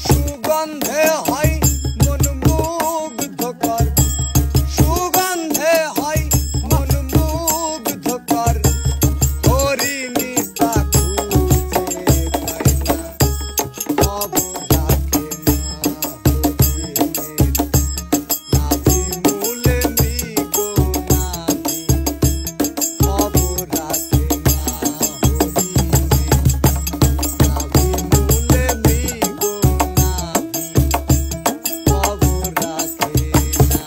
সুগন্ধে হয় মন মুগ্ধকর, সুগন্ধে হয় মন মুগ্ধকর। হরিণী তা খুঁজে পায় না, খবর রাখে না হরিণের। নাভি মূলে মৃগ নাভি, খবর রাখে না হরিণের। নাভি মূলে মৃগ নাভি, খবর রাখে না।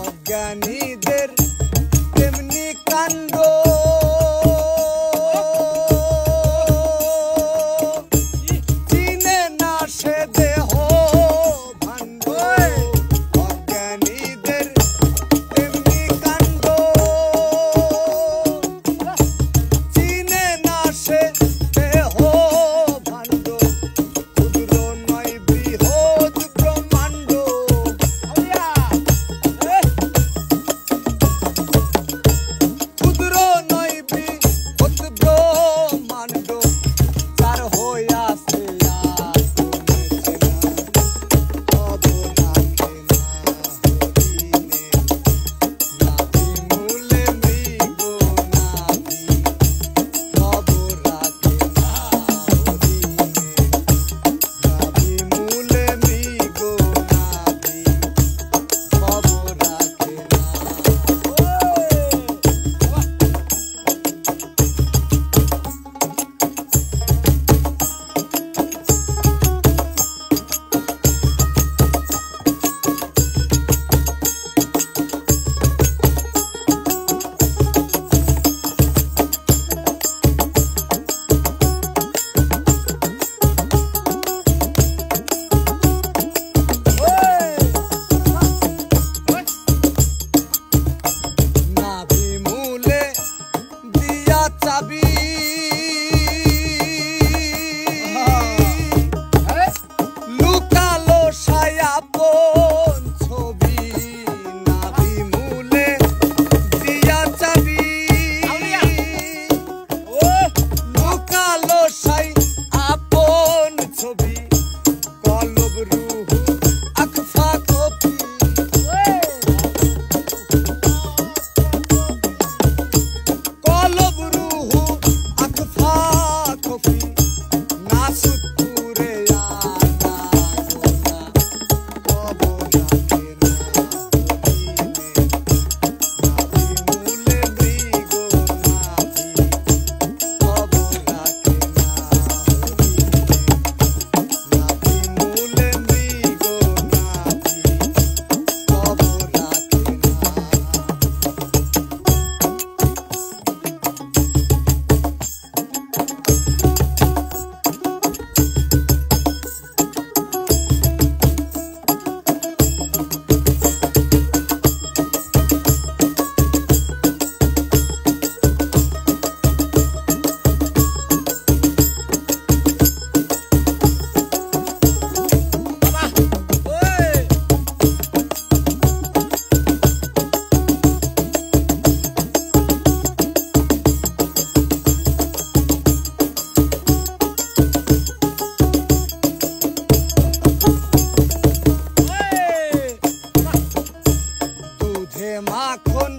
অজ্ঞানীদের তেমনি কাণ্ড, চিনে না সে দেহ ভাণ্ড। অজ্ঞানীদের তেমনি কাণ্ড, চিনে না সে দেহ ভাণ্ড। ক্ষুদ্র নয় বৃহৎ ব্রহ্মাণ্ড, ক্ষুদ্র নয় বৃহৎ ব্রহ্মাণ্ড। যার হইয়াছে আগুনে চেনা, খবর রাখে না হরিণের। নাভি মূলে মৃগ নাভি, খবর রাখে না হরিণের। নাভি মূলে মৃগ নাভি, খবর রাখে না। নাভি মূলে দিয়া চাবি, লুকালো সায়াপন ছবি। নাভি মূলে দিয়া চাবি, লুকালো সায়াপন ছবি। কলব রুহু আকফা কপি, কলব রুহু আকফা কপি। নাসুত পুরে আনা গোনা, খবর রাখে না হরিণের। নাভি মূলে মৃগ নাভি, খবর রাখে না হরিণের। নাভি মূলে মৃগ নাভি, খবর রাখে না। দুধে মাখন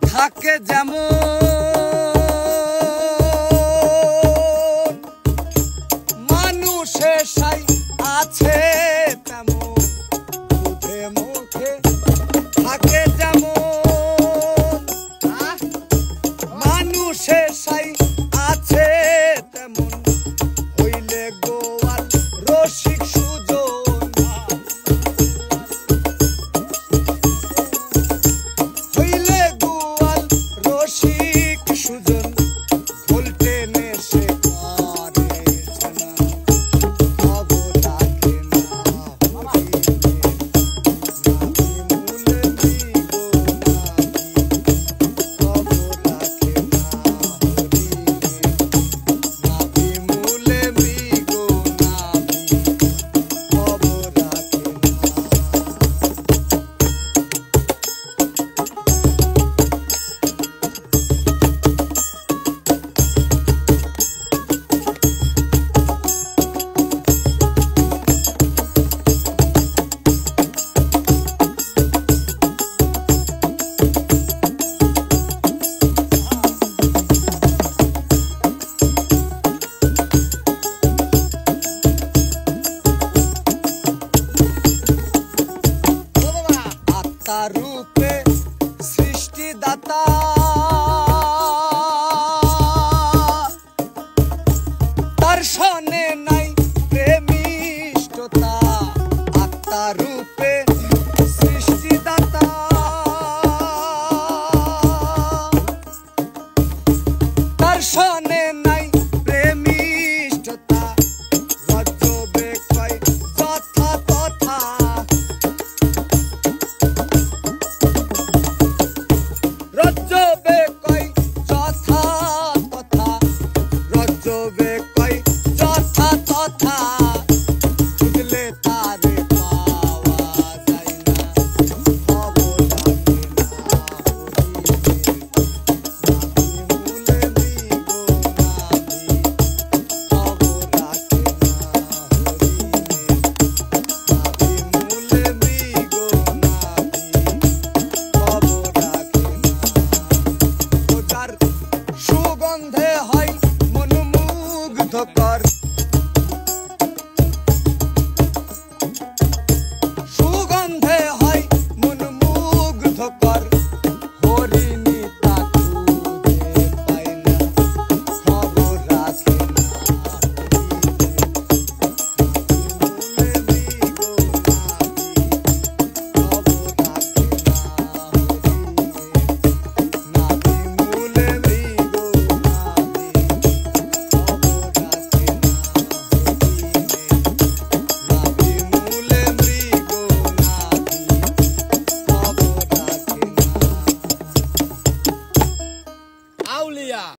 থাকে যেমন, মানুষে সাই আছে